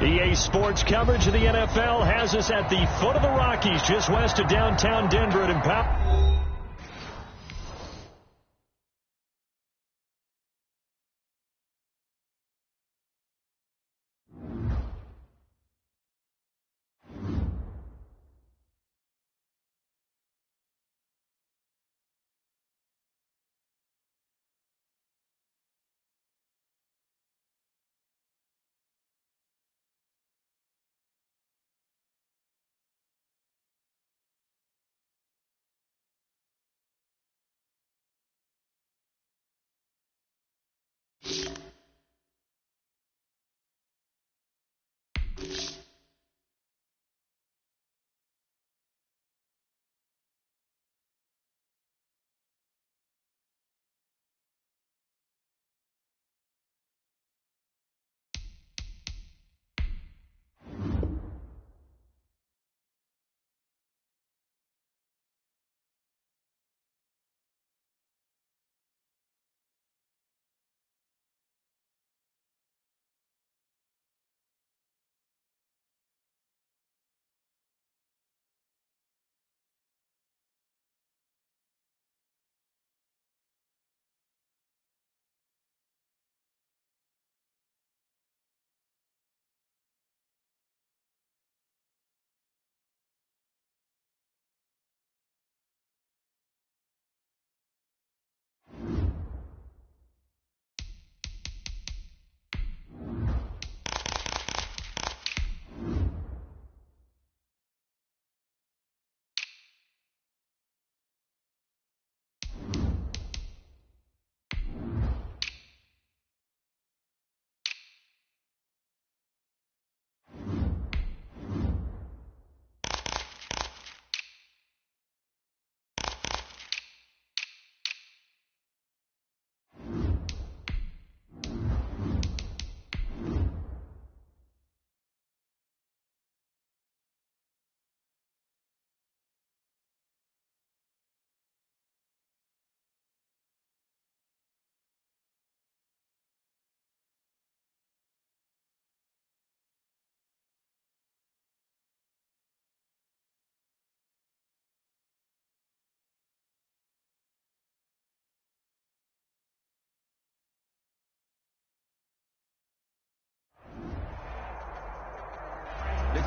EA Sports coverage of the NFL has us at the foot of the Rockies, just west of downtown Denver at Empower.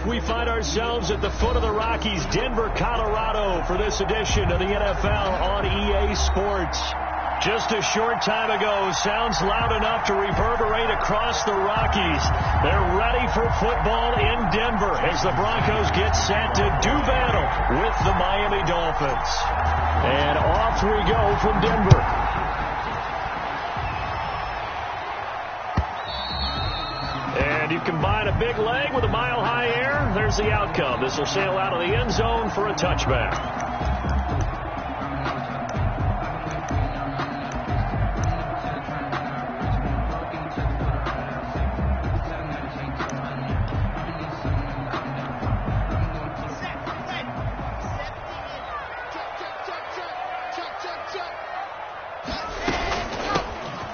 We find ourselves at the foot of the Rockies, Denver, Colorado, for this edition of the NFL on EA Sports. Just a short time ago, sounds loud enough to reverberate across the Rockies. They're ready for football in Denver as the Broncos get set to do battle with the Miami Dolphins. And off we go from Denver. And you combine a big leg with a mile-high air, there's the outcome. This will sail out of the end zone for a touchback.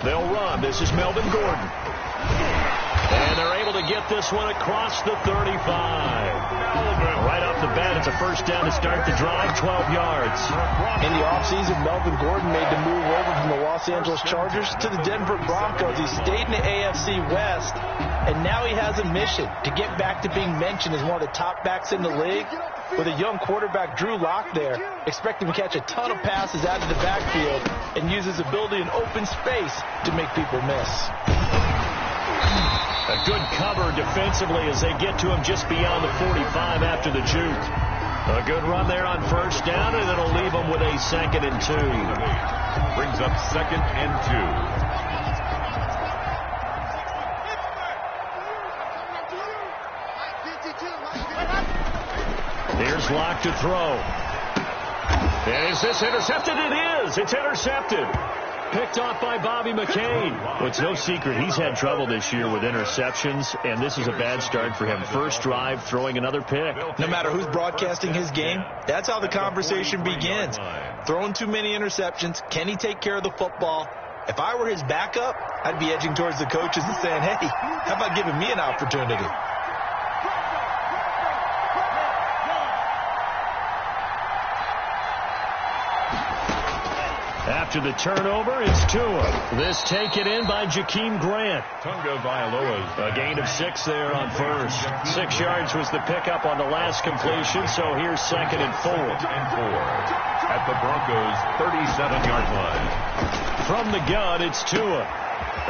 They'll run. This is Melvin Gordon. And they're able to get this one across the 35. Right off the bat, it's a first down to start the drive, 12 yards. In the offseason, Melvin Gordon made the move over from the Los Angeles Chargers to the Denver Broncos. He stayed in the AFC West, and now he has a mission to get back to being mentioned as one of the top backs in the league. With a young quarterback, Drew Lock, there, expect him to catch a ton of passes out of the backfield and use his ability in open space to make people miss. A good cover defensively as they get to him just beyond the 45 after the juke. A good run there on first down, and it'll leave them with a 2nd and 2. Brings up 2nd and 2. Here's Lock to throw. And is this intercepted? It is. It's intercepted. Picked off by Bobby McCain. Well, it's no secret he's had trouble this year with interceptions, and this is a bad start for him. First drive, throwing another pick. No matter who's broadcasting his game, that's how the conversation begins. Throwing too many interceptions. Can he take care of the football? If I were his backup, I'd be edging towards the coaches and saying, hey, how about giving me an opportunity? After the turnover, it's Tua. This taken in by Jakeem Grant. A gain of 6 there on first. 6 yards was the pickup on the last completion, so here's 2nd and 4. At the Broncos' 37-yard line. From the gun, it's Tua.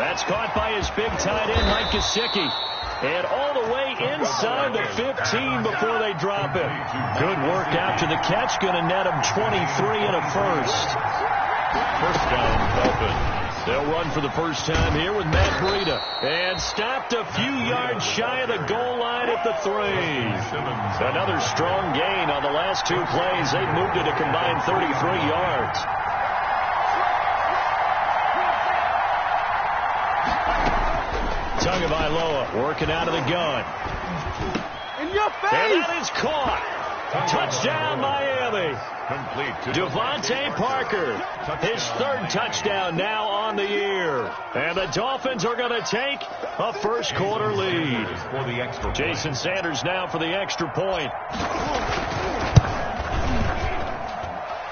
That's caught by his big tight end, Mike Gesicki. And all the way inside the 15 before they drop him. Good work after the catch. Going to net him 23 and a first. First down, Dolphins. They'll run for the first time here with Matt Breida. And stopped a few yards shy of the goal line at the 3. Another strong gain on the last 2 plays. They've moved it a combined 33 yards. Tagovailoa working out of the gun. In your face! And that is caught. Touchdown, Miami. Devontae Parker, his 3rd touchdown now on the year. And the Dolphins are going to take a first quarter lead. Jason Sanders now for the extra point.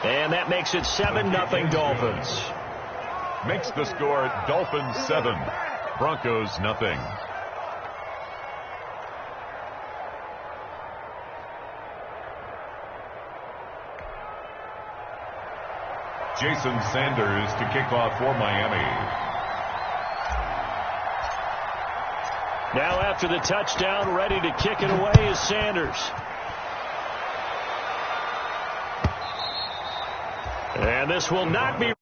And that makes it 7-0 Dolphins. Makes the score Dolphins 7. Broncos nothing. Jason Sanders to kick off for Miami. Now after the touchdown, ready to kick it away is Sanders. And this will not be.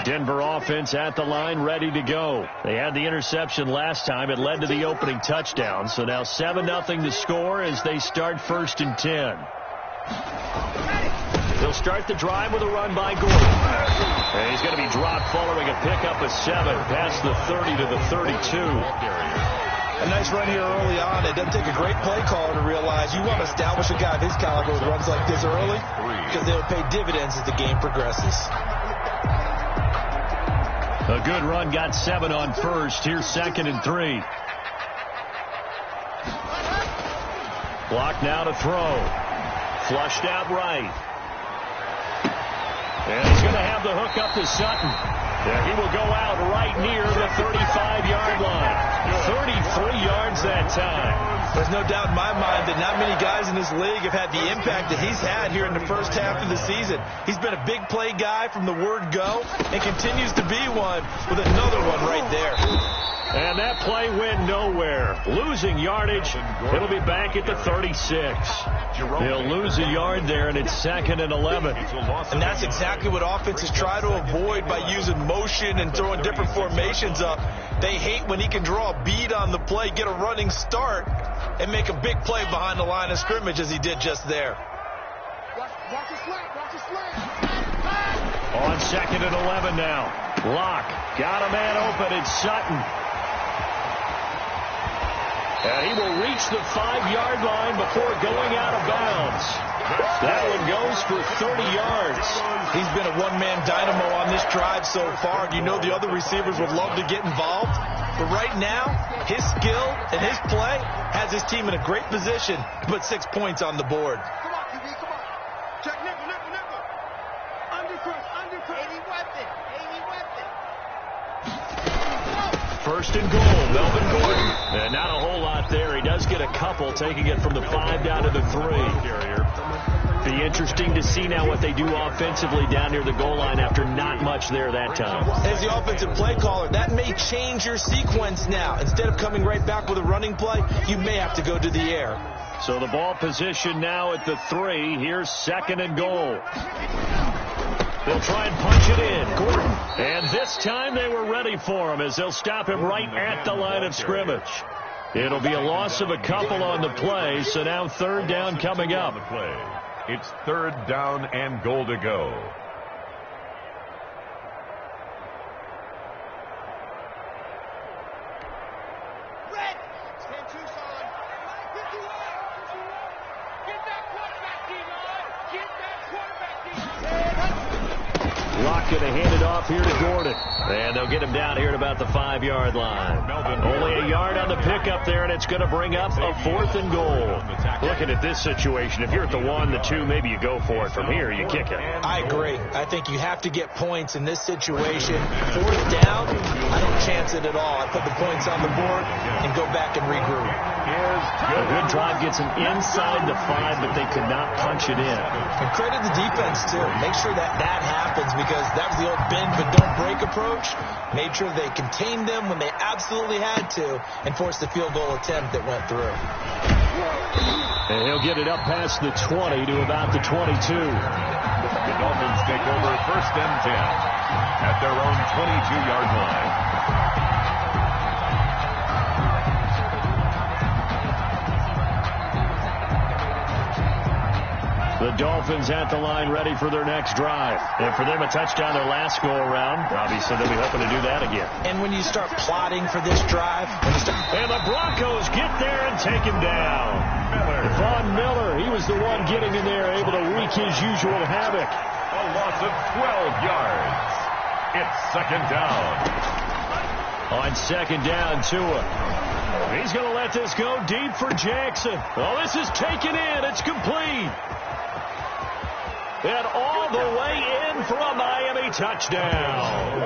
Denver offense at the line, ready to go. They had the interception last time. It led to the opening touchdown. So now 7-0 to score as they start 1st and 10. They'll start the drive with a run by Gordon. And he's going to be dropped following a pickup of 7 past the 30 to the 32. A nice run here early on. It doesn't take a great play caller to realize you want to establish a guy of his caliber with runs like this early because they'll pay dividends as the game progresses. A good run, got 7 on first. Here's 2nd and 3. Block now to throw. Flushed out right. And he's going to have the hook up to Sutton. Yeah, he will go out right near the 35-yard line. 33 yards that time. There's no doubt in my mind that not many guys in this league have had the impact that he's had here in the first half of the season. He's been a big play guy from the word go and continues to be one with another one right there. And that play went nowhere. Losing yardage. It'll be back at the 36. They'll lose a yard there, and it's 2nd and 11. And that's exactly what offenses try to avoid by using motion and throwing different formations up. They hate when he can draw a bead on the play, get a running start, and make a big play behind the line of scrimmage as he did just there. Watch the slant, watch the slant. On 2nd and 11 now. Locke got a man open. It's Sutton. And he will reach the 5-yard line before going out of bounds. That one goes for 30 yards. He's been a one-man dynamo on this drive so far. You know the other receivers would love to get involved. But right now, his skill and his play has his team in a great position to put 6 points on the board. Come on, QB, come on. Check nickel. Undercut. 80 weapon. First and goal, Melvin Gordon. And not a whole lot there. He does get a couple, taking it from the 5 down to the 3. Be interesting to see now what they do offensively down near the goal line after not much there that time. As the offensive play caller, that may change your sequence now. Instead of coming right back with a running play, you may have to go to the air. So the ball position now at the 3. Here's 2nd and goal. They'll try and punch it in. Gordon. And this time they were ready for him as they'll stop him right at the line of scrimmage. It'll be a loss of a couple on the play, so now 3rd down coming up. It's 3rd down and goal to go. Red. 10-2, son. Get that quarterback, D-line. Get that quarterback, D-line. Locke going to hand it off here to Gordon. And they'll get him down here at about the 5-yard line. Only a yard on the pickup there, and it's going to bring up a 4th and goal. Looking at this situation, if you're at the 1, the 2, maybe you go for it. From here, you kick it. I agree. I think you have to get points in this situation. 4th down, I don't chance it at all. I put the points on the board and go back and regroup. A good drive gets them inside the 5, but they could not punch it in. And credit the defense, too. Make sure that happens, because that was the old bend but don't break approach. Made sure they contained them when they absolutely had to and forced the field goal attempt that went through. And he'll get it up past the 20 to about the 22. The Dolphins take over 1st and 10 at their own 22-yard line. The Dolphins at the line, ready for their next drive. And for them, a touchdown their last go-around. Obviously, they'll be hoping to do that again. And when you start plotting for this drive... And the Broncos get there and take him down. Von Miller, he was the one getting in there, able to wreak his usual havoc. A loss of 12 yards. It's 2nd down. On 2nd down, Tua. He's going to let this go deep for Jackson. Oh, this is taken in. It's complete. And all the way in for a Miami touchdown.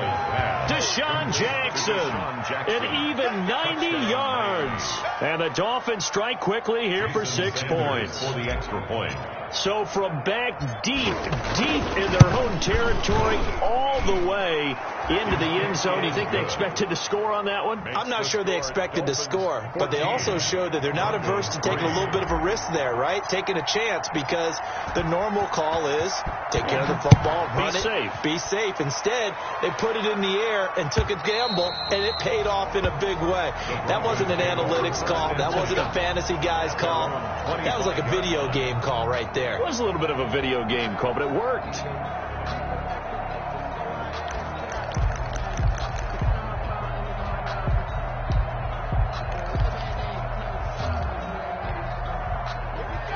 Deshaun Jackson, an even 90 yards. And the Dolphins strike quickly here for 6 points. For the extra point. So from back deep in their own territory, all the way into the end zone. Do you think they expected to score on that one? I'm not sure they expected to score, but they also showed that they're not averse to taking a little bit of a risk there, right? Taking a chance, because the normal call is take care of the football, run it, be safe. Instead, they put it in the air and took a gamble, and it paid off in a big way. That wasn't an analytics call. That wasn't a fantasy guy's call. That was like a video game call right there. It was a little bit of a video game call, but it worked.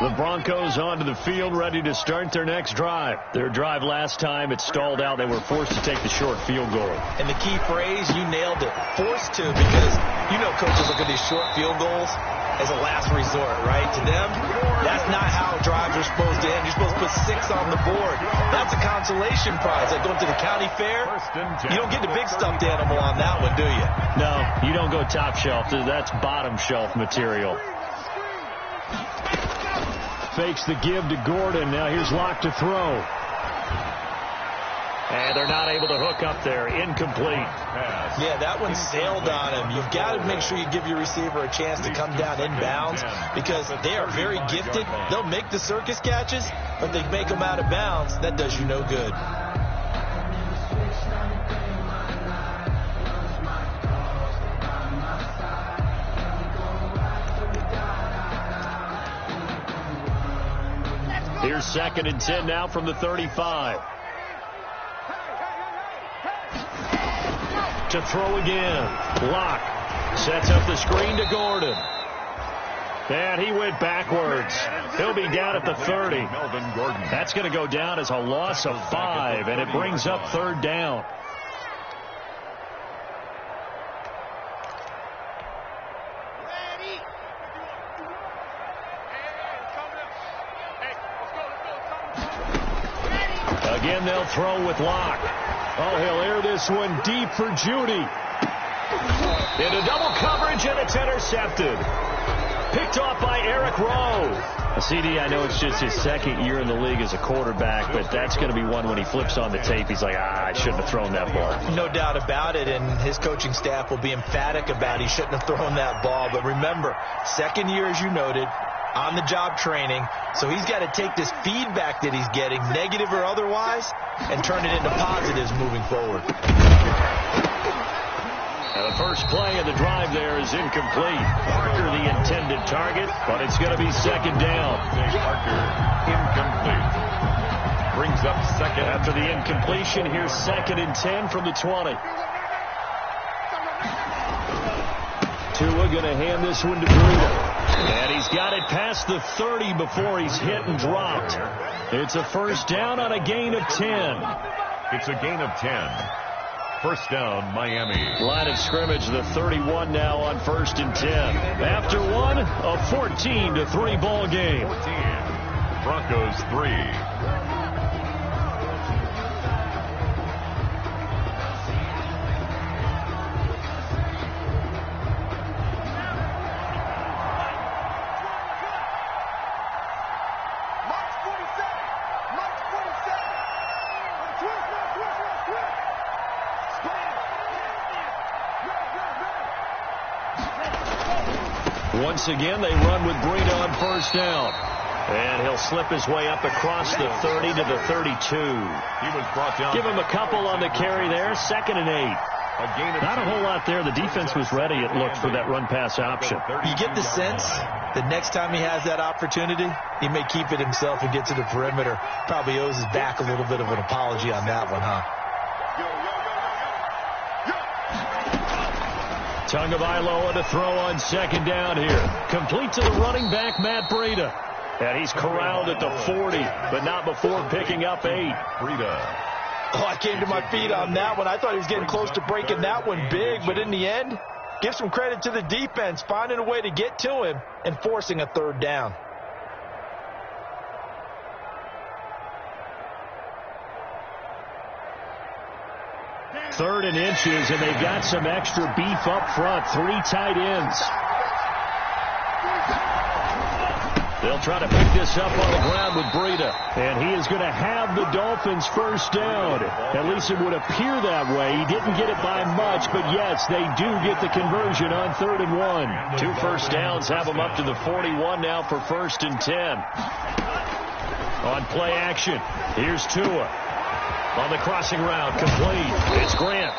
The Broncos onto the field, ready to start their next drive. Their drive last time, it stalled out. They were forced to take the short field goal. And the key phrase, you nailed it, forced to, because you know coaches look at these short field goals as a last resort, right? To them, that's not how drives are supposed to end. You're supposed to put 6 on the board. That's a consolation prize. Like going to the county fair, you don't get the big stuffed animal on that one, do you? No, you don't go top shelf. That's bottom shelf material. Fakes the give to Gordon. Now here's Locke to throw. And they're not able to hook up there. Incomplete. Yeah, that one sailed on him. You've got to make sure you give your receiver a chance to come down inbounds, because they are very gifted. They'll make the circus catches, but they make them out of bounds. That does you no good. Here's 2nd and 10 now from the 35. To throw again. Locke sets up the screen to Gordon. And he went backwards. He'll be down at the 30. That's going to go down as a loss of 5, and it brings up 3rd down. Again, they'll throw with Locke. Oh, he'll air this one deep for Judy. Into double coverage, and it's intercepted. Picked off by Eric Rowe. CD, I know it's just his 2nd year in the league as a quarterback, but that's going to be one when he flips on the tape. He's like, I shouldn't have thrown that ball. No doubt about it, and his coaching staff will be emphatic about he shouldn't have thrown that ball. But remember, 2nd year, as you noted, on-the-job training, so he's got to take this feedback that he's getting, negative or otherwise, and turn it into positives moving forward. Now the first play of the drive there is incomplete. Parker the intended target, but it's going to be 2nd down. Parker incomplete. Brings up 2nd. After the incompletion, here's 2nd and 10 from the 20. Tua going to hand this one to Breida. And he's got it past the 30 before he's hit and dropped. It's a 1st down on a gain of 10. It's a gain of 10. First down, Miami. Line of scrimmage, the 31 now on 1st and 10. After one, a 14-3 ball game. 14. Broncos 3. Once again, they run with Breida on 1st down. And he'll slip his way up across the 30 to the 32. He was brought down. Give him a couple on the carry there. 2nd and 8. Not a whole lot there. The defense was ready, it looked, for that run-pass option. You get the sense that next time he has that opportunity, he may keep it himself and get to the perimeter. Probably owes his back a little bit of an apology on that one, huh? Tagovailoa to throw on 2nd down here. Complete to the running back, Matt Breida. And he's corralled at the 40, but not before picking up 8. Breida. Oh, I came to my feet on that one. I thought he was getting close to breaking that one big, but in the end, give some credit to the defense, finding a way to get to him and forcing a 3rd down. Third and inches, and they've got some extra beef up front. 3 tight ends. They'll try to pick this up on the ground with Breida. And he is going to have the Dolphins' 1st down. At least it would appear that way. He didn't get it by much, but yes, they do get the conversion on 3rd and 1. 2 first downs have them up to the 41 now for 1st and 10. On play action, here's Tua. On the crossing route, complete. It's Grant.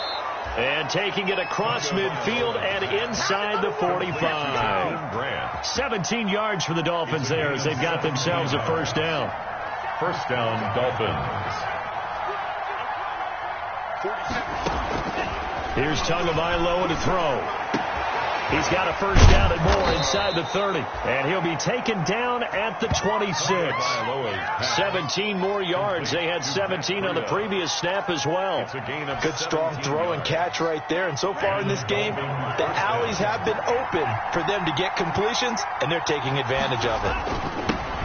And taking it across midfield and inside the 45. 17 yards for the Dolphins there as they've got themselves a 1st down. 1st down, Dolphins. Here's Tagovailoa to throw. He's got a 1st down and more inside the 30. And he'll be taken down at the 26. 17 more yards. They had 17 on the previous snap as well. Good strong throw and catch right there. And so far in this game, the alleys have been open for them to get completions, and they're taking advantage of it.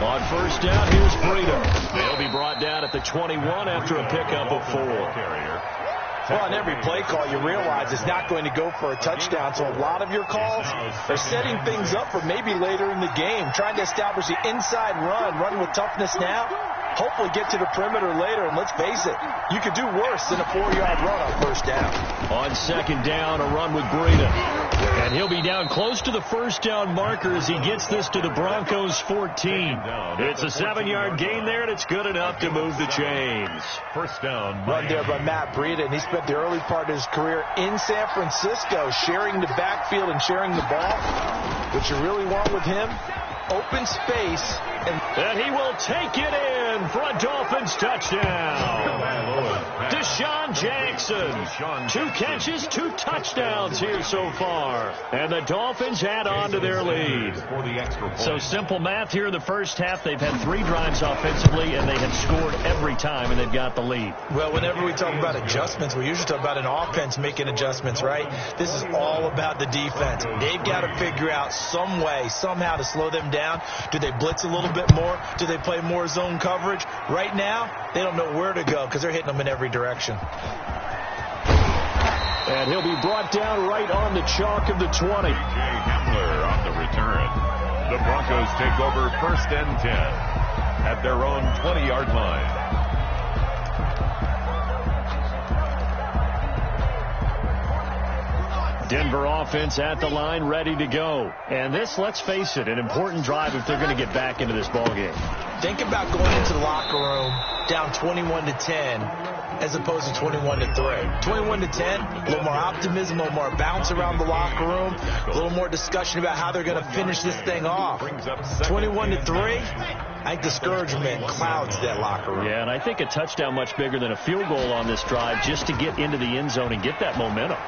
On 1st down, here's Breida. They'll be brought down at the 21 after a pickup of 4. Well, on every play call, you realize it's not going to go for a touchdown, so a lot of your calls are setting things up for maybe later in the game, trying to establish the inside run with toughness now, hopefully get to the perimeter later, and let's face it, you could do worse than a 4-yard run on 1st down. On 2nd down, a run with Breida. And he'll be down close to the 1st down marker as he gets this to the Broncos' 14. It's a 7-yard gain there, and it's good enough to move the chains. 1st down. Run there by Matt Breida, and he spent the early part of his career in San Francisco sharing the backfield and sharing the ball. What you really want with him, open space. And he will take it in for a Dolphins touchdown. Deshaun Jackson. 2 catches, 2 touchdowns here so far. And the Dolphins add on to their lead. So simple math here in the 1st half. They've had 3 drives offensively, and they have scored every time, and they've got the lead. Well, whenever we talk about adjustments, we usually talk about an offense making adjustments, right? This is all about the defense. They've got to figure out some way, somehow to slow them down. Do they blitz a little bit more? Do they play more zone coverage? Right now, they don't know where to go because they're hitting them in every direction. And he'll be brought down right on the chalk of the 20. Jay Hamler on the return. The Broncos take over 1st and 10 at their own 20-yard line. Denver offense at the line, ready to go. And this, let's face it, an important drive if they're going to get back into this ballgame. Think about going into the locker room down 21-10 as opposed to 21-3. 21-10, a little more optimism, a little more bounce around the locker room, a little more discussion about how they're going to finish this thing off. 21-3, I think discouragement clouds that locker room. Yeah, and I think a touchdown much bigger than a field goal on this drive just to get into the end zone and get that momentum.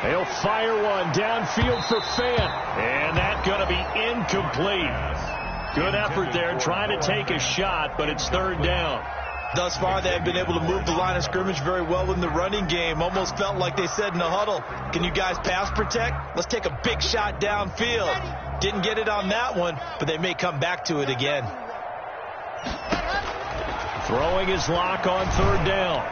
They'll fire one downfield for Fant, and that's going to be incomplete. Good effort there trying to take a shot, but it's 3rd down. Thus far, they have been able to move the line of scrimmage very well in the running game. Almost felt like they said in the huddle, can you guys pass protect? Let's take a big shot downfield. Didn't get it on that one, but they may come back to it again. Throwing his lock on third down.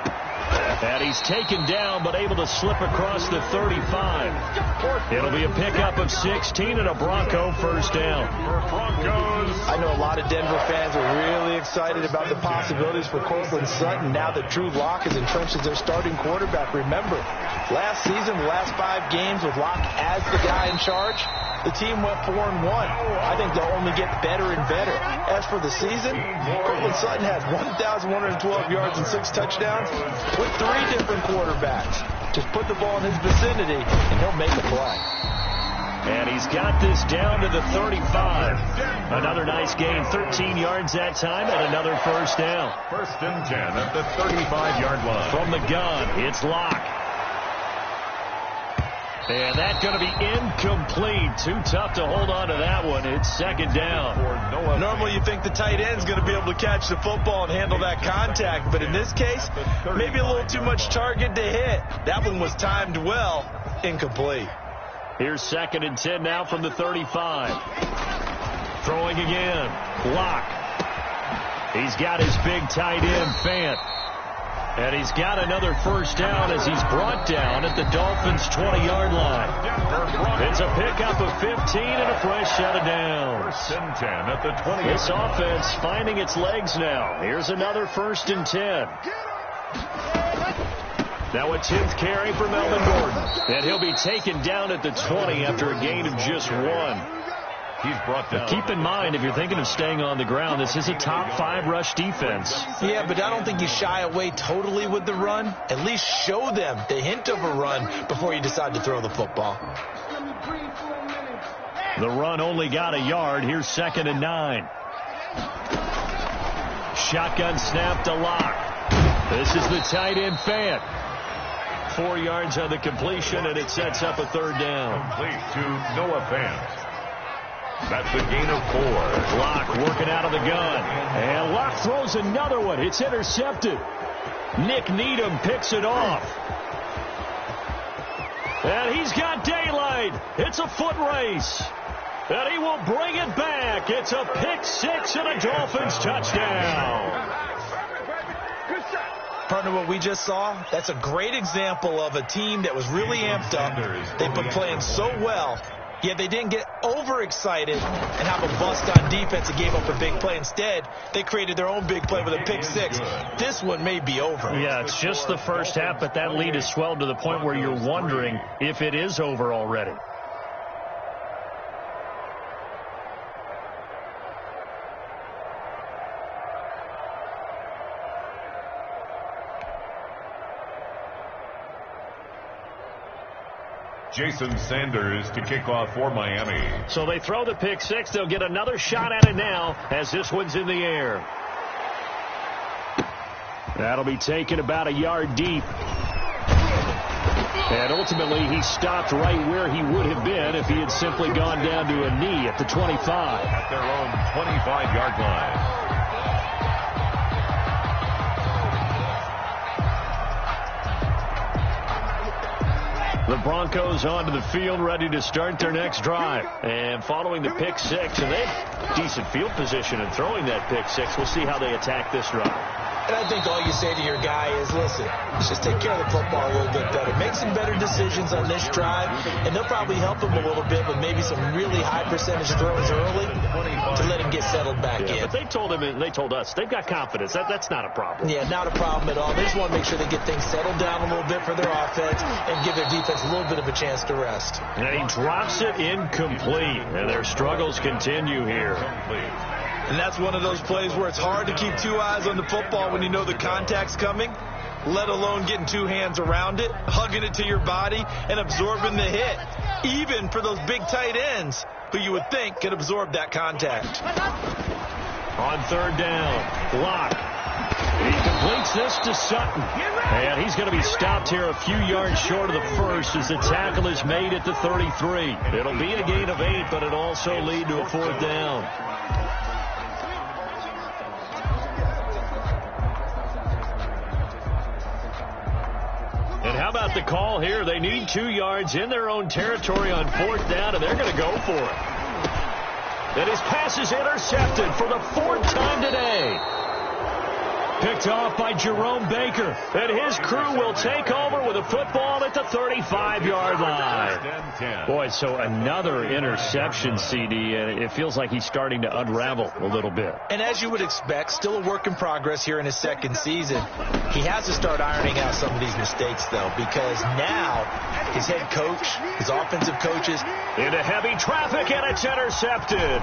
And he's taken down, but able to slip across the 35. It'll be a pickup of 16 and a Bronco first down. I know a lot of Denver fans are really excited about the possibilities for Courtland Sutton now that Drew Lock is entrenched as their starting quarterback. Remember, last season, the last 5 games with Lock as the guy in charge, the team went 4-1. I think they'll only get better and better. As for the season, Courtland Sutton had 1,112 yards and 6 touchdowns with 3 different quarterbacks. Just put the ball in his vicinity, and he'll make a play. And he's got this down to the 35. Another nice gain, 13 yards that time, and another first down. First and 10 at the 35-yard line. From the gun, it's Lock. And that's going to be incomplete. Too tough to hold on to that one. It's second down. Normally you think the tight end's going to be able to catch the football and handle that contact. But in this case, maybe a little too much target to hit. That one was timed well. Incomplete. Here's second and 10 now from the 35. Throwing again. Lock. He's got his big tight end, Fant. And he's got another first down as he's brought down at the Dolphins' 20-yard line. It's a pickup of 15 and a fresh set of downs. First and 10 at the 20. This offense finding its legs now. Here's another first and 10. Now a 10th carry for Melvin Gordon. And he'll be taken down at the 20 after a gain of just 1. He's brought down. Keep in mind, if you're thinking of staying on the ground, this is a top 5 rush defense. Yeah, but I don't think you shy away totally with the run. At least show them the hint of a run before you decide to throw the football. The run only got a yard. Here's second and 9. Shotgun snap to Lock. This is the tight end, Fant. 4 yards on the completion, and it sets up a third down. Complete to Noah Fant. That's a gain of 4. Lock working out of the gun. And Lock throws another one. It's intercepted. Nick Needham picks it off. And he's got daylight. It's a foot race. And he will bring it back. It's a pick 6 and a Dolphins touchdown. Partner, what we just saw, that's a great example of a team that was really amped up. They've been playing so well. Yet they didn't get overexcited and have a bust on defense and gave up a big play. Instead, they created their own big play with a pick 6. This one may be over. Yeah, it's just the first half, but that lead has swelled to the point where you're wondering if it is over already. Jason Sanders to kick off for Miami. So they throw the pick 6. They'll get another shot at it now as this one's in the air. That'll be taken about a yard deep. And ultimately, he stopped right where he would have been if he had simply gone down to a knee at the 25. At their own 25-yard line. The Broncos onto the field, ready to start their next drive. And following the pick 6, and they have decent field position in throwing that pick 6. We'll see how they attack this drive. And I think all you say to your guy is, listen, let's just take care of the football a little bit better. Make some better decisions on this drive, and they'll probably help him a little bit with maybe some really high percentage throws early to let him get settled back in. But they told him, and they told us, they've got confidence. That's not a problem. Yeah, not a problem at all. They just want to make sure they get things settled down a little bit for their offense and give their defense a little bit of a chance to rest. And he drops it incomplete, and their struggles continue here. And that's one of those plays where it's hard to keep 2 eyes on the football when you know the contact's coming, let alone getting 2 hands around it, hugging it to your body, and absorbing the hit, even for those big tight ends who you would think could absorb that contact. On third down, Lock. He completes this to Sutton. And he's going to be stopped here a few yards short of the first as the tackle is made at the 33. It'll be a gain of 8, but it'll also lead to a fourth down. And how about the call here? They need 2 yards in their own territory on 4th down, and they're going to go for it. And his pass is intercepted for the 4th time today. Picked off by Jerome Baker. And his crew will take over with a football at the 35-yard line. Boy, so another interception, CD, and it feels like he's starting to unravel a little bit. And as you would expect, still a work in progress here in his 2nd season. He has to start ironing out some of these mistakes, though, because now his head coach, his offensive coaches, into heavy traffic, and it's intercepted.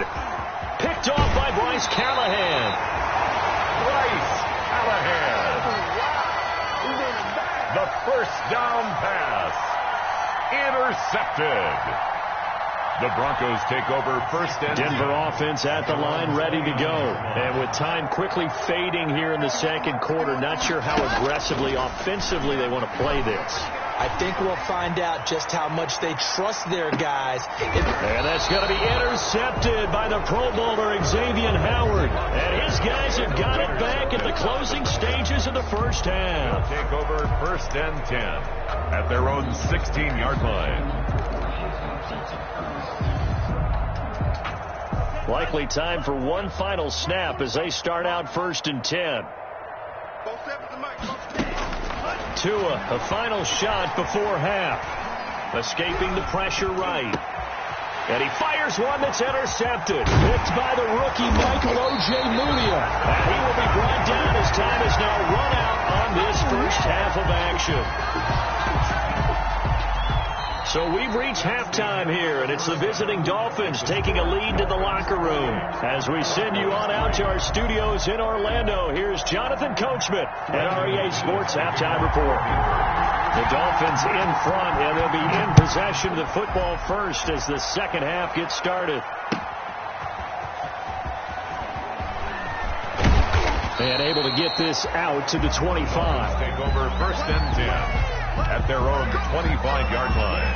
Picked off by Bryce Callahan. The first down pass. Intercepted. The Broncos take over 1st and 10. Denver offense at the line, ready to go. And with time quickly fading here in the 2nd quarter, not sure how aggressively, offensively they want to play this. I think we'll find out just how much they trust their guys. And that's going to be intercepted by the Pro Bowler Xavier Howard. And his guys have got it back in the closing stages of the 1st half. They'll take over 1st and 10 at their own 16-yard line. Likely time for one final snap as they start out 1st and 10. Tua, a final shot before half. Escaping the pressure right. And he fires one that's intercepted. Picked by the rookie Michael Ojemudia. And he will be brought down as time is now run out on this 1st half of action. So we've reached halftime here, and it's the visiting Dolphins taking a lead to the locker room. As we send you on out to our studios in Orlando, here's Jonathan Coachman at REA Sports Halftime Report. The Dolphins in front, and they'll be in possession of the football first as the 2nd half gets started. And able to get this out to the 25. Take over 1st and 10. At their own 25-yard line.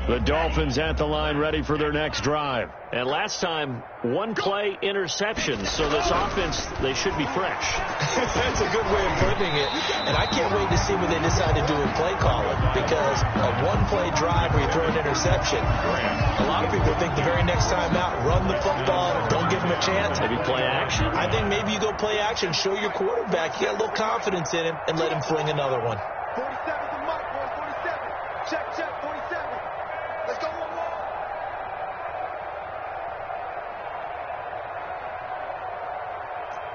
The Dolphins at the line ready for their next drive. And last time, 1-play interception. So this offense, they should be fresh. That's a good way of putting it. And I can't wait to see what they decide to do in play calling. Because a 1-play drive where you throw an interception, a lot of people think the very next time out, run the football, don't give him a chance. Maybe play action. I think maybe you go play action, show your quarterback, you got a little confidence in him, and let him fling another one. 47's the mark, boys. 47. Check, 47. Let's go one more.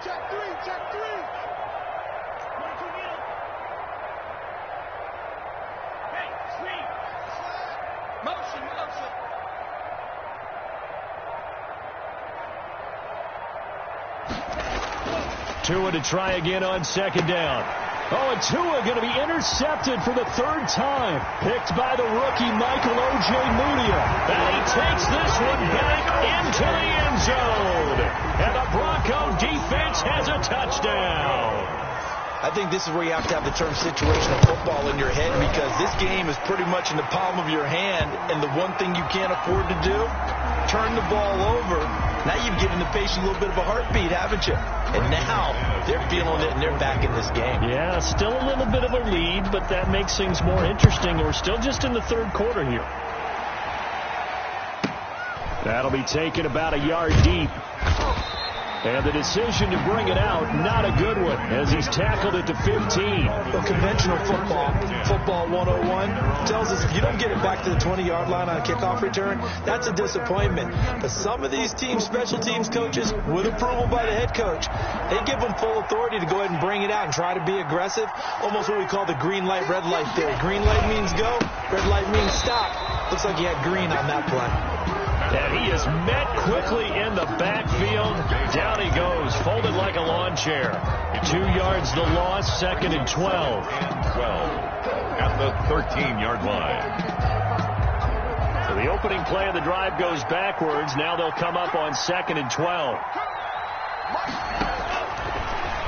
Check 3, check 3. Hey, sweep. Motion. Tua to try again on 2nd down. Oh, and Tua going to be intercepted for the 3rd time. Picked by the rookie Michael Ojemudia. And he takes this one back into the end zone. And the Bronco defense has a touchdown. I think this is where you have to have the term situational football in your head, because this game is pretty much in the palm of your hand, and the one thing you can't afford to do, turn the ball over. Now you've given the patient a little bit of a heartbeat, haven't you? And now they're feeling it, and they're back in this game. Yeah, still a little bit of a lead, but that makes things more interesting. We're still just in the 3rd quarter here. That'll be taken about a yard deep. And the decision to bring it out, not a good one, as he's tackled at the 15. Well, conventional football 101, tells us if you don't get it back to the 20-yard line on a kickoff return, that's a disappointment. But some of these teams, special teams coaches, with approval by the head coach, they give them full authority to go ahead and bring it out and try to be aggressive, almost what we call the green light, red light theory. Green light means go, red light means stop. Looks like he had green on that play. And he is met quickly in the backfield. Down he goes, folded like a lawn chair. 2 yards the loss, 2nd and 12. 12 at the 13-yard line. So the opening play of the drive goes backwards. Now they'll come up on 2nd and 12.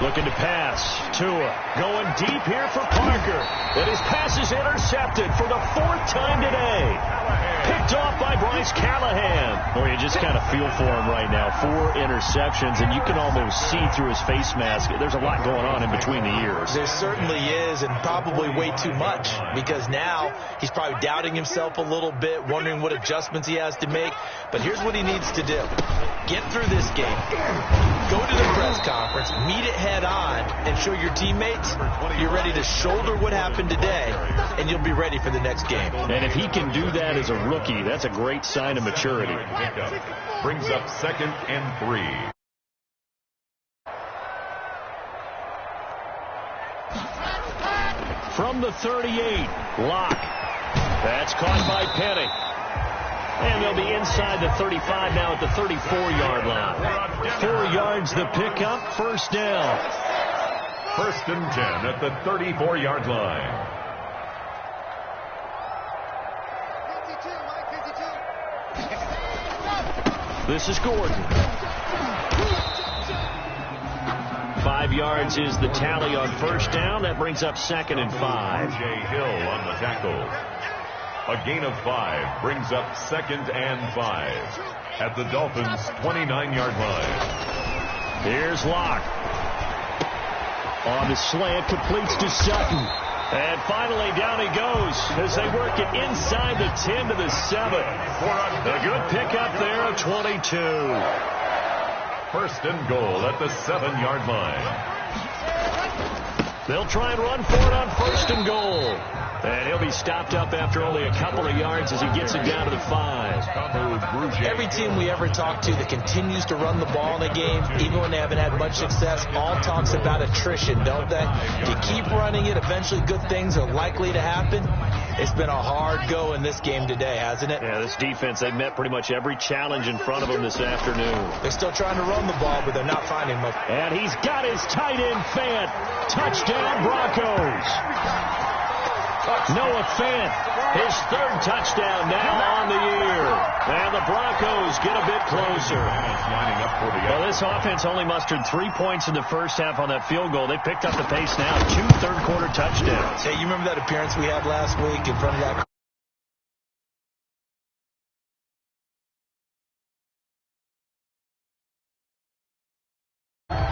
Looking to pass. Tua going deep here for Parker. And his pass is intercepted for the 4th time today. Picked off by Bryce Callahan. Callahan. Boy, you just kind of feel for him right now. 4 interceptions, and you can almost see through his face mask. There's a lot going on in between the ears. There certainly is, and probably way too much, because now he's probably doubting himself a little bit, wondering what adjustments he has to make. But here's what he needs to do. Get through this game. Go to the press conference, meet it head on, and show your teammates you're ready to shoulder what happened today, and you'll be ready for the next game. And if he can do that as a rookie, that's a great sign of maturity. Brings up 2nd and 3. From the 38, Locke. That's caught by Penny. And they'll be inside the 35 now at the 34-yard line. 4 yards the pickup, first down. 1st and 10 at the 34-yard line. This is Gordon. 5 yards is the tally on first down. That brings up 2nd and 5. Jay Hill on the tackle. A gain of 5 brings up 2nd and 5 at the Dolphins' 29-yard line. Here's Locke. On the slant, completes to Sutton. And finally, down he goes as they work it inside the 10 to the 7. A good pickup there of 22. 1st and goal at the 7-yard line. They'll try and run for it on 1st and goal. And he'll be stopped up after only a couple of yards as he gets it down to the 5. Every team we ever talk to that continues to run the ball in a game, even when they haven't had much success, all talks about attrition, don't they? You keep running it, eventually good things are likely to happen. It's been a hard go in this game today, hasn't it? Yeah, this defense, they've met pretty much every challenge in front of them this afternoon. They're still trying to run the ball, but they're not finding much. And he's got his tight end, Fant. Touchdown, Broncos. Noah Fant, his 3rd touchdown now on the year. And the Broncos get a bit closer. Well, this offense only mustered 3 points in the first half on that field goal. They picked up the pace now. 2 third-quarter touchdowns. Hey, you remember that appearance we had last week in front of that?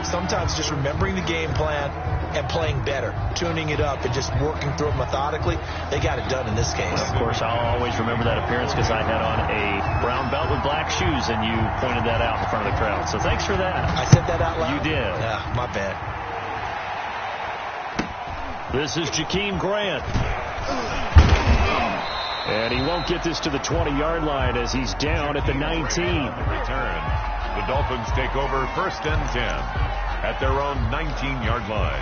Sometimes just remembering the game plan and playing better, tuning it up and just working through it methodically, they got it done in this case. Of course, I'll always remember that appearance because I had on a brown belt with black shoes, and you pointed that out in front of the crowd. So thanks for that. I said that out loud? You did. Yeah, my bad. This is Jakeem Grant. And he won't get this to the 20-yard line as he's down at the 19. Return. The Dolphins take over 1st and 10 at their own 19-yard line.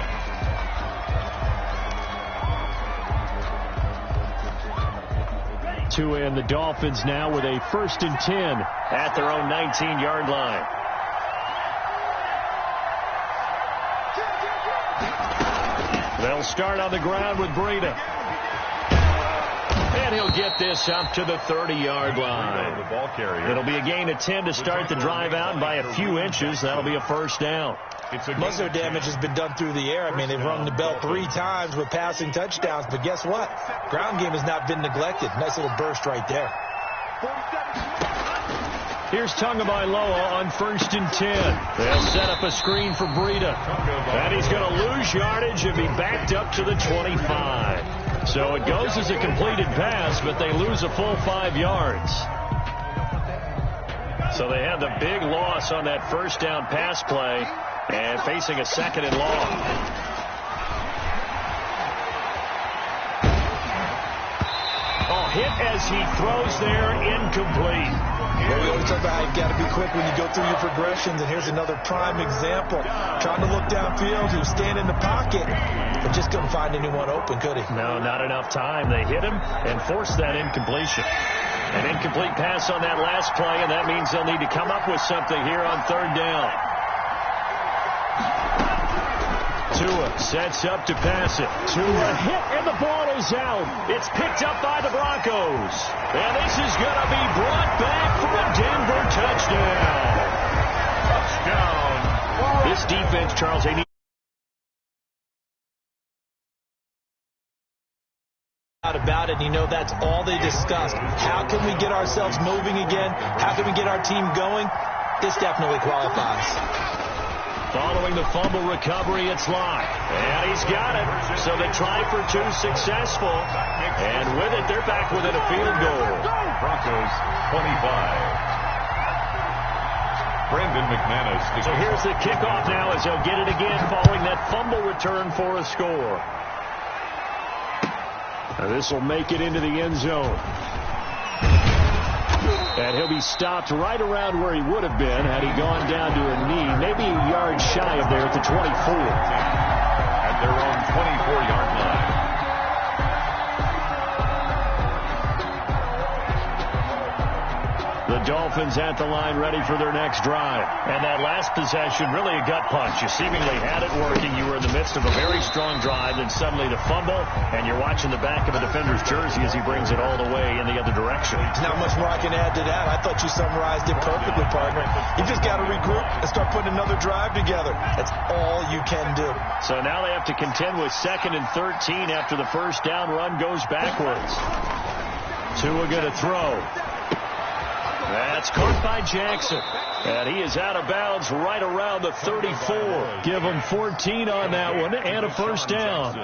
And the Dolphins now with a 1st and 10 at their own 19-yard line. They'll start on the ground with Breida. And he'll get this up to the 30-yard line. The ball carrier. It'll be a gain of 10 to start the drive out, and by a few inches, that'll be a first down. Most of the damage has been done through the air. I mean, they've rung the bell 3 times with passing touchdowns, but guess what? Ground game has not been neglected. Nice little burst right there. Here's Tagovailoa on 1st and 10. They'll set up a screen for Breida. And he's going to lose yardage and be backed up to the 25. So it goes as a completed pass, but they lose a full 5 yards. So they have the big loss on that first down pass play and facing a 2nd and long. Oh, hit as he throws there, incomplete. Well, we always talk about how you've got to be quick when you go through your progressions, and here's another prime example. Trying to look downfield, he was staying in the pocket, but just couldn't find anyone open, could he? No, not enough time. They hit him and forced that incompletion. An incomplete pass on that last play, and that means they'll need to come up with something here on 3rd down. Tua sets up to pass it. Tua hit, and the ball is out. It's picked up by the Broncos. And this is going to be brought back for a Denver touchdown. This defense, Charles, they need doubt about it. And you know that's all they discussed. How can we get ourselves moving again? How can we get our team going? This definitely qualifies. Following the fumble recovery, it's Locke. And he's got it. So the try for two successful. And with it, they're back within a field goal. Broncos 25. Brandon McManus. So here's the kickoff now as they'll get it again following that fumble return for a score. This will make it into the end zone. And he'll be stopped right around where he would have been had he gone down to a knee, maybe a yard shy of there at the 24. At their own 24-yard line. The Dolphins at the line ready for their next drive. And that last possession, really a gut punch. You seemingly had it working. You were in the midst of a very strong drive, then suddenly the fumble, and you're watching the back of a defender's jersey as he brings it all the way in the other direction. Not much more I can add to that. I thought you summarized it perfectly, partner. You just got to regroup and start putting another drive together. That's all you can do. So now they have to contend with 2nd and 13 after the first down run goes backwards. Tua going to throw. That's caught by Jackson. And he is out of bounds right around the 34. Give him 14 on that one and a first down.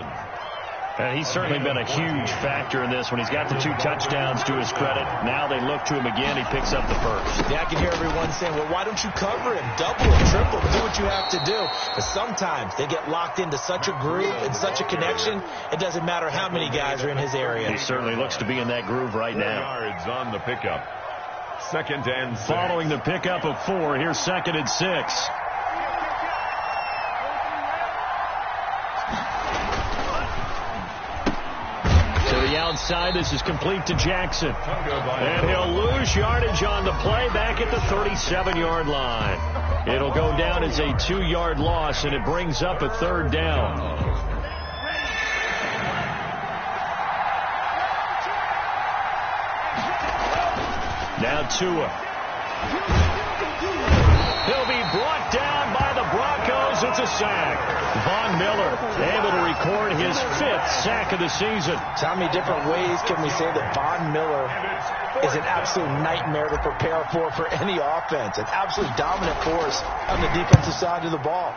And he's certainly been a huge factor in this when he's got the 2 touchdowns to his credit. Now they look to him again. He picks up the first. Yeah, I can hear everyone saying, well, why don't you cover him? Double and triple. Do what you have to do. But sometimes they get locked into such a groove and such a connection, it doesn't matter how many guys are in his area. He certainly looks to be in that groove right now. Yards on the pickup. 2nd and 6. Following the pickup of 4, here's 2nd and 6. To the outside, this is complete to Jackson. And he'll lose yardage on the play back at the 37-yard line. It'll go down as a 2-yard loss, and it brings up a 3rd down. Now Tua. He'll be brought down by the Broncos. It's a sack. Von Miller able to record his 5th sack of the season. How many different ways can we say that Von Miller is an absolute nightmare to prepare for any offense? An absolute dominant force on the defensive side of the ball.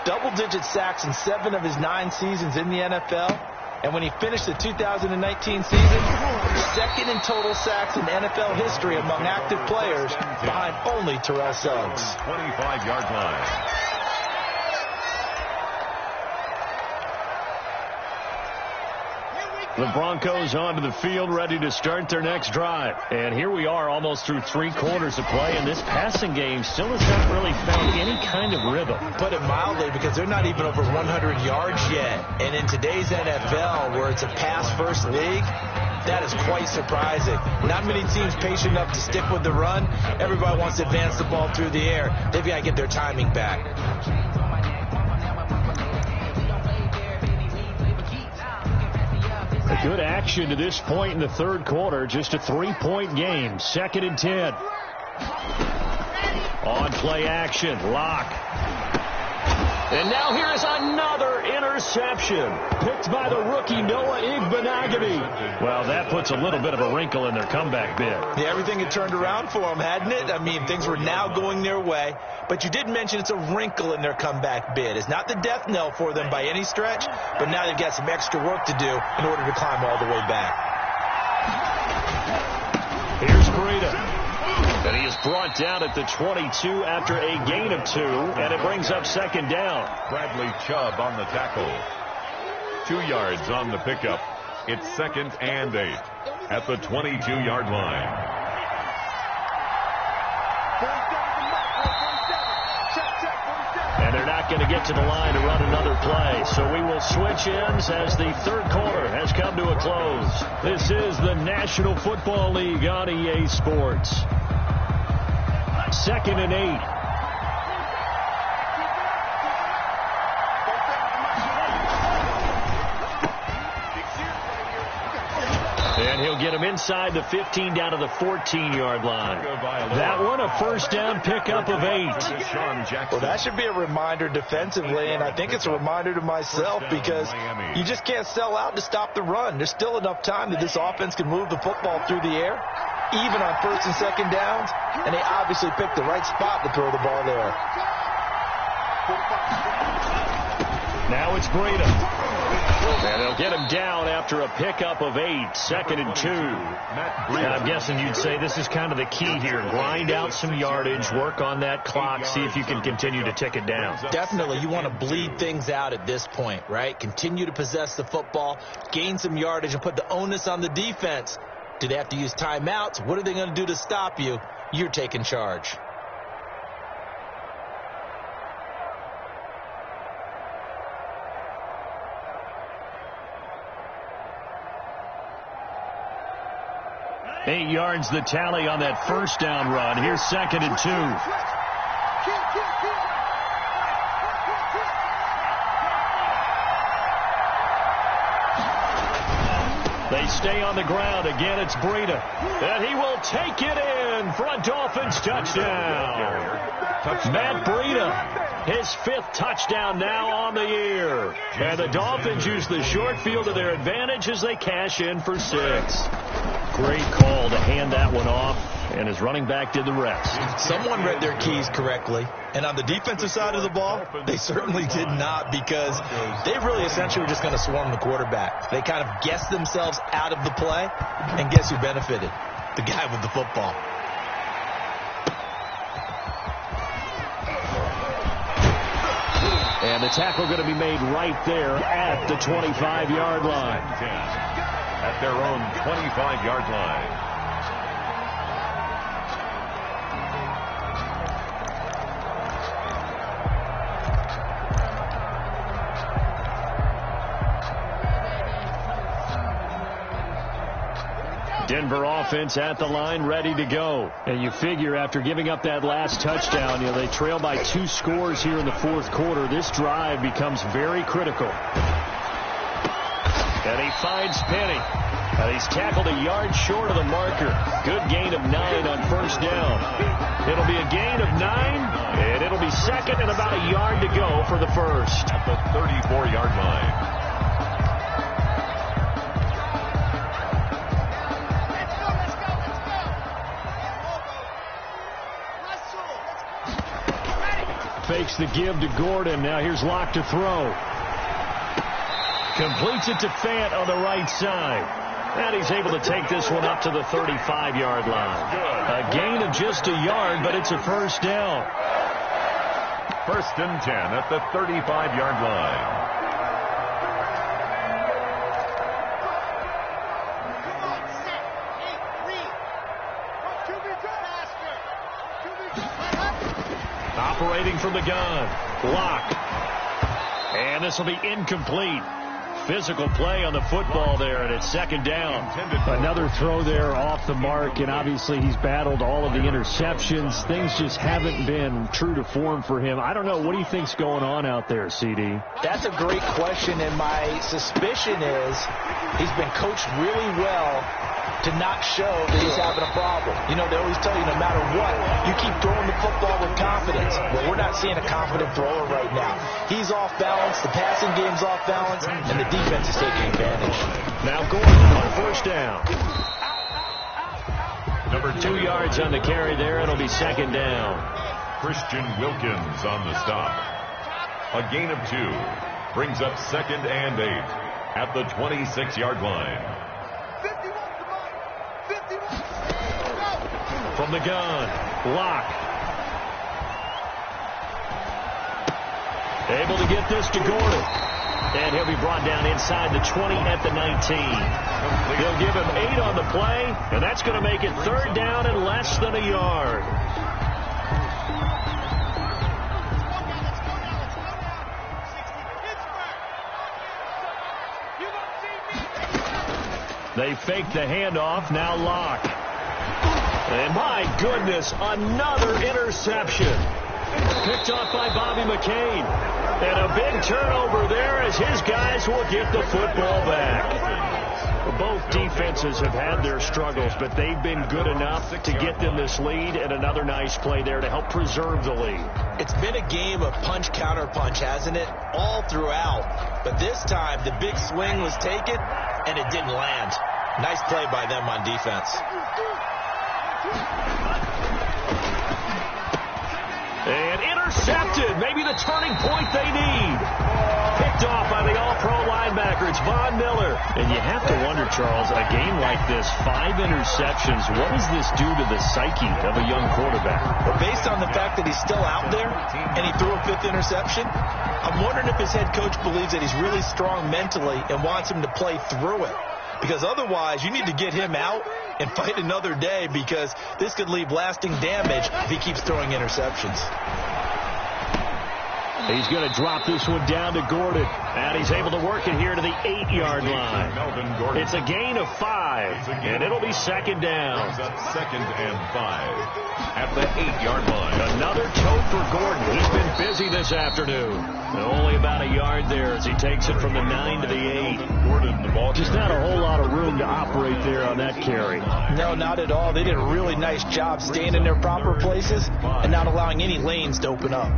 Double-digit sacks in 7 of his 9 seasons in the NFL. And when he finished the 2019 season, 2nd in total sacks in NFL history among active players, behind only Terrell Suggs. 25-yard line. The Broncos onto the field, ready to start their next drive. And here we are, almost through 3 quarters of play, and this passing game still has not really found any kind of rhythm. Put it mildly, because they're not even over 100 yards yet. And in today's NFL, where it's a pass-first league, that is quite surprising. Not many teams patient enough to stick with the run. Everybody wants to advance the ball through the air. They've got to get their timing back. A good action to this point in the 3rd quarter. Just a 3-point game. 2nd and 10. On play action. Locke. And now here's another interception. Picked by the rookie Noah Igbenogany. Well, that puts a little bit of a wrinkle in their comeback bid. Yeah, everything had turned around for them, hadn't it? I mean, things were now going their way. But you did mention it's a wrinkle in their comeback bid. It's not the death knell for them by any stretch, but now they've got some extra work to do in order to climb all the way back. Here's Breida. And he is brought down at the 22 after a gain of 2, and it brings up 2nd down. Bradley Chubb on the tackle. 2 yards on the pickup. It's 2nd and 8 at the 22-yard line. And they're not going to get to the line to run another play. So we will switch ends as the 3rd quarter has come to a close. This is the National Football League on EA Sports. 2nd and 8. And he'll get him inside the 15 down to the 14-yard line. That one, a first down pickup of 8. Well, that should be a reminder defensively, and I think it's a reminder to myself because you just can't sell out to stop the run. There's still enough time that this offense can move the football through the air, even on first and second downs, and they obviously picked the right spot to throw the ball there. Now it's Breida. And they'll get him down after a pickup of 8, 2nd and 2. And I'm guessing you'd say this is kind of the key here. Grind out some yardage, work on that clock, see if you can continue to tick it down. Definitely. You want to bleed things out at this point, right? Continue to possess the football, gain some yardage, and put the onus on the defense. Do they have to use timeouts? What are they going to do to stop you? You're taking charge. Eight yards the tally on that first down run. Here's 2nd and 2. They stay on the ground. Again, it's Breida. And he will take it in for a Dolphins touchdown. Matt Breida, his 5th touchdown now on the year. And the Dolphins use the short field to their advantage as they cash in for 6. Great call to hand that one off, and his running back did the rest. Someone read their keys correctly, and on the defensive side of the ball, they certainly did not, because they really essentially were just going to swarm the quarterback. They kind of guessed themselves out of the play, and guess who benefited? The guy with the football. And the tackle going to be made right there at the 25-yard line. At their own 25-yard line. Denver offense at the line, ready to go. And you figure after giving up that last touchdown, they trail by 2 scores here in the 4th quarter. This drive becomes very critical. And he finds Penny. He's tackled a yard short of the marker. Good gain of 9 on first down. It'll be a gain of 9, and it'll be 2nd and about a yard to go for the first. At the 34-yard line. Fakes the give to Gordon. Now here's Locke to throw. Completes it to Fant on the right side. And he's able to take this one up to the 35-yard line. A gain of just a yard, but it's a first down. 1st and 10 at the 35-yard line. Operating from the gun. Locke. And this will be incomplete. Physical play on the football there, and it's 2nd down. Another throw there off the mark, and obviously he's battled all of the interceptions. Things just haven't been true to form for him. I don't know. What do you think's going on out there, CD? That's a great question, and my suspicion is he's been coached really well to not show that he's having a problem. They always tell you no matter what, you keep throwing the football with confidence. Well, we're not seeing a confident thrower right now. He's off balance, the passing game's off balance, and the defense is taking advantage. Now Gordon on first down. Number 2 yards on the carry there. It'll be 2nd down. Christian Wilkins on the stop. A gain of 2. Brings up 2nd and 8 at the 26-yard line. From the gun, Locke. Able to get this to Gordon. And he'll be brought down inside the 20 at the 19. They'll give him 8 on the play, and that's going to make it 3rd down and less than a yard. They fake the handoff. Now Locke. And my goodness, another interception. Picked off by Bobby McCain. And a big turnover there as his guys will get the football back. Both defenses have had their struggles, but they've been good enough to get them this lead, and another nice play there to help preserve the lead. It's been a game of punch-counter-punch, hasn't it? All throughout. But this time, the big swing was taken, and it didn't land. Nice play by them on defense. And intercepted. Maybe the turning point they need. Picked off by the all-pro linebacker. It's Von Miller. And you have to wonder, Charles, a game like this, 5 interceptions, what does this do to the psyche of a young quarterback? Well, based on the fact that he's still out there and he threw a 5th interception, I'm wondering if his head coach believes that he's really strong mentally and wants him to play through it. Because otherwise, you need to get him out and fight another day, because this could leave lasting damage if he keeps throwing interceptions. He's going to drop this one down to Gordon. And he's able to work it here to the 8-yard line. It's a gain of 5, and it'll be second down. Second and 5 at the 8-yard line. Another tote for Gordon. He's been busy this afternoon. Only about a yard there as he takes it from the 9 to the 8. Gordon, the ball. Just not a whole lot of room to operate there on that carry. No, not at all. They did a really nice job staying in their proper places and not allowing any lanes to open up.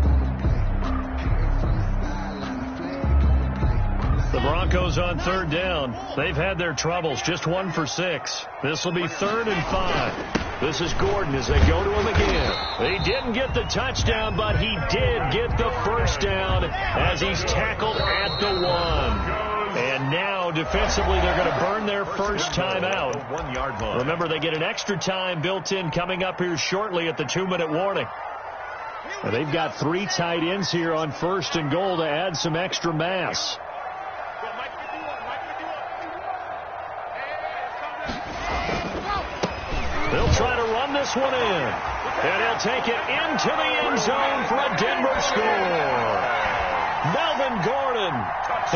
The Broncos on third down. They've had their troubles. Just 1 for 6. This will be 3rd and 5. This is Gordon as they go to him again. He didn't get the touchdown, but he did get the first down as he's tackled at the 1. And now, defensively, they're going to burn their first time out. 1-yard line. Remember, they get an extra time built in coming up here shortly at the 2-minute warning. And they've got 3 tight ends here on 1st and goal to add some extra mass. They'll try to run this one in. And he'll take it into the end zone for a Denver score. Melvin Gordon,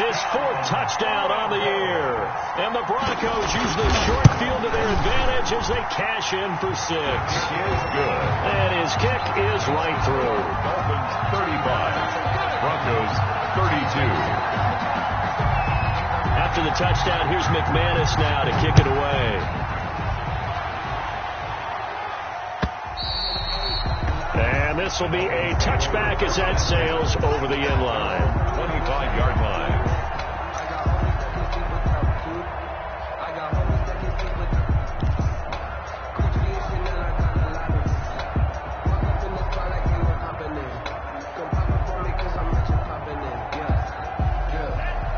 his 4th touchdown on the year. And the Broncos use the short field to their advantage as they cash in for 6. He is good. And his kick is right through. Dolphins 35. Broncos 32. After the touchdown, here's McManus now to kick it away. And this will be a touchback as that sails over the end line. 25-yard line.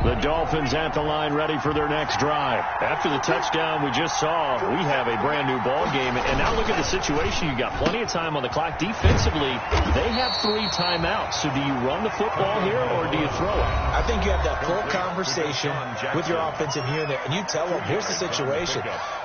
The Dolphins at the line ready for their next drive. After the touchdown we just saw, we have a brand new ball game. And now look at the situation. You got plenty of time on the clock. Defensively, they have 3 timeouts. So do you run the football here or do you throw it? I think you have that full conversation with your offensive unit, and you tell them, here's the situation.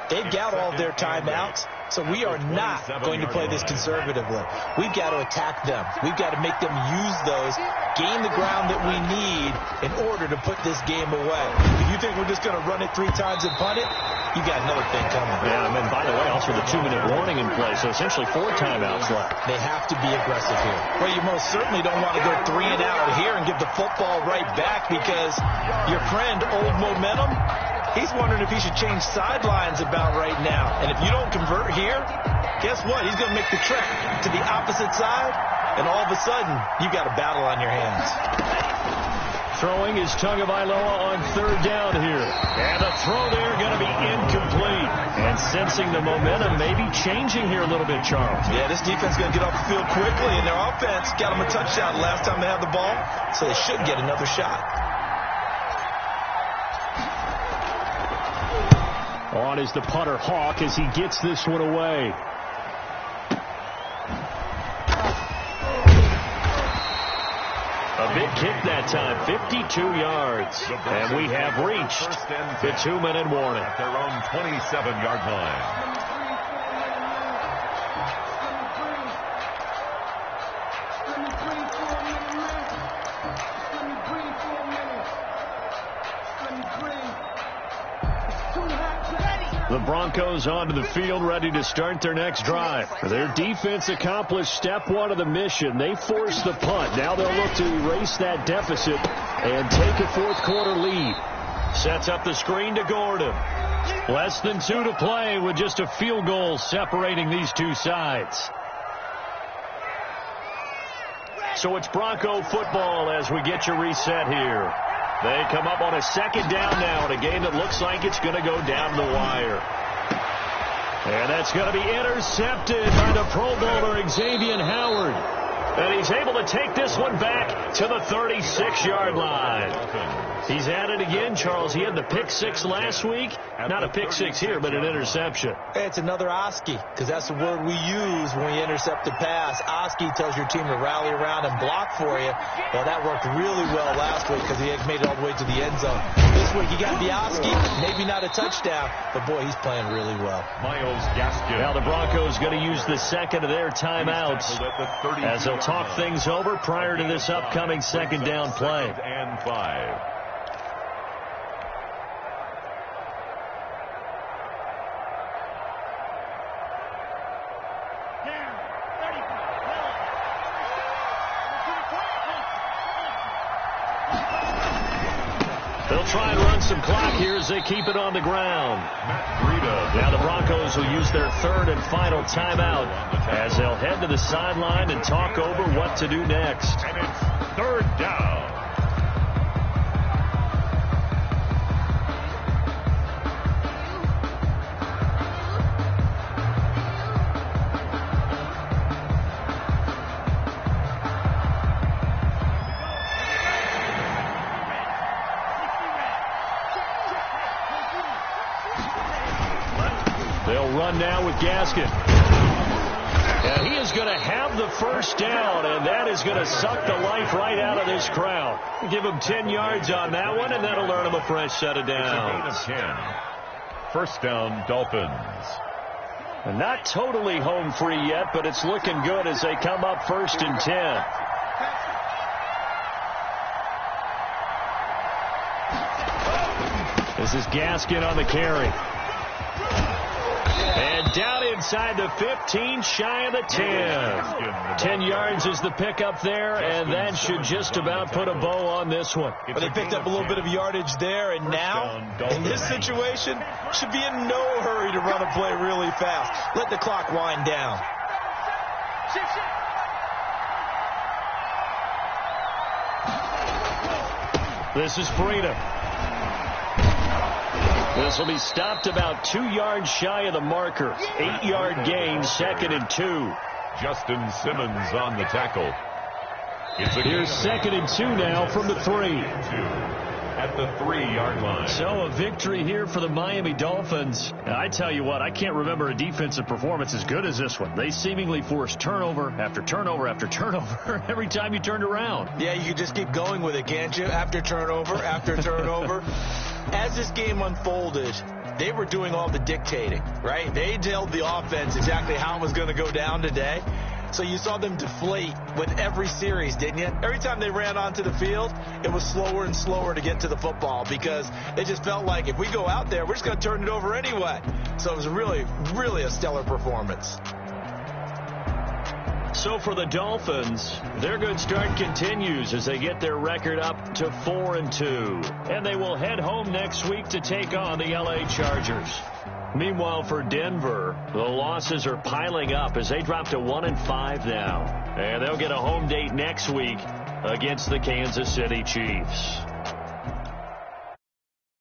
They've got all of their timeouts, so we are not going to play this conservatively. We've got to attack them. We've got to make them use those, gain the ground that we need in order to put this game away. If you think we're just going to run it 3 times and punt it, you got another thing coming. Yeah, and by the way, also the 2-minute warning in play, so essentially 4 timeouts left. They have to be aggressive here. Well, you most certainly don't want to go 3 and out here and give the football right back, because your friend, Old Momentum, he's wondering if he should change sidelines about right now. And if you don't convert here, guess what? He's going to make the trek to the opposite side, and all of a sudden, you've got a battle on your hands. Throwing is Tagovailoa on 3rd down here. And the throw there going to be incomplete. And sensing the momentum maybe changing here a little bit, Charles. Yeah, this defense is going to get off the field quickly, and their offense got them a touchdown last time they had the ball, so they should get another shot. On is the punter, Hawk, as he gets this one away. A big kick that time, 52 yards. And we have reached the 2-minute warning. At their own 27-yard line. The Broncos onto the field ready to start their next drive. Their defense accomplished step 1 of the mission. They forced the punt. Now they'll look to erase that deficit and take a 4th quarter lead. Sets up the screen to Gordon. Less than 2 to play with just a field goal separating these two sides. So it's Bronco football as we get you reset here. They come up on a second down now in a game that looks like it's going to go down the wire. And that's going to be intercepted by the Pro Bowler Xavier Howard. And he's able to take this one back to the 36-yard line. He's at it again, Charles. He had the pick six last week. Not a pick six here, but an interception. It's another Oski, because that's the word we use when we intercept the pass. Oski tells your team to rally around and block for you. Well, that worked really well last week because he had made it all the way to the end zone. This week, you got the Oski, maybe not a touchdown, but, boy, he's playing really well. Now the Broncos going to use the second of their timeouts as they'll talk things over prior to this upcoming second down play. And 5. They'll try and run some clock here as they keep it on the ground. Now the Broncos will use their third and final timeout as they'll head to the sideline and talk over what to do next. And it's third down. Run now with Gaskin. And he is going to have the first down, and that is going to suck the life right out of this crowd. Give him 10 yards on that one, and that'll earn him a fresh set of downs. It's a gain of 10. First down, Dolphins. And not totally home free yet, but it's looking good as they come up first and 10. This is Gaskin on the carry. And down inside the 15, shy of the 10. 10 yards is the pickup there, and that should just about put a bow on this one. But they picked up a little bit of yardage there, and now, in this situation, should be in no hurry to run a play really fast. Let the clock wind down. This is Freedom. This will be stopped about 2 yards shy of the marker. 8-yard gain, second and 2. Justin Simmons on the tackle. Here's second and 2 now from the 3. At the 3-yard line. So a victory here for the Miami Dolphins. Now, I tell you what, I can't remember a defensive performance as good as this one. They seemingly forced turnover after turnover after turnover every time you turned around. Yeah, you can just keep going with it, can't you? After turnover, after turnover. As this game unfolded, they were doing all the dictating, right? They told the offense exactly how it was going to go down today. So you saw them deflate with every series, didn't you? Every time they ran onto the field, it was slower and slower to get to the football because they just felt like if we go out there, we're just going to turn it over anyway. So it was really, really a stellar performance. So for the Dolphins, their good start continues as they get their record up to 4-2. And they will head home next week to take on the LA Chargers. Meanwhile, for Denver, the losses are piling up as they drop to 1-5 now. And they'll get a home date next week against the Kansas City Chiefs.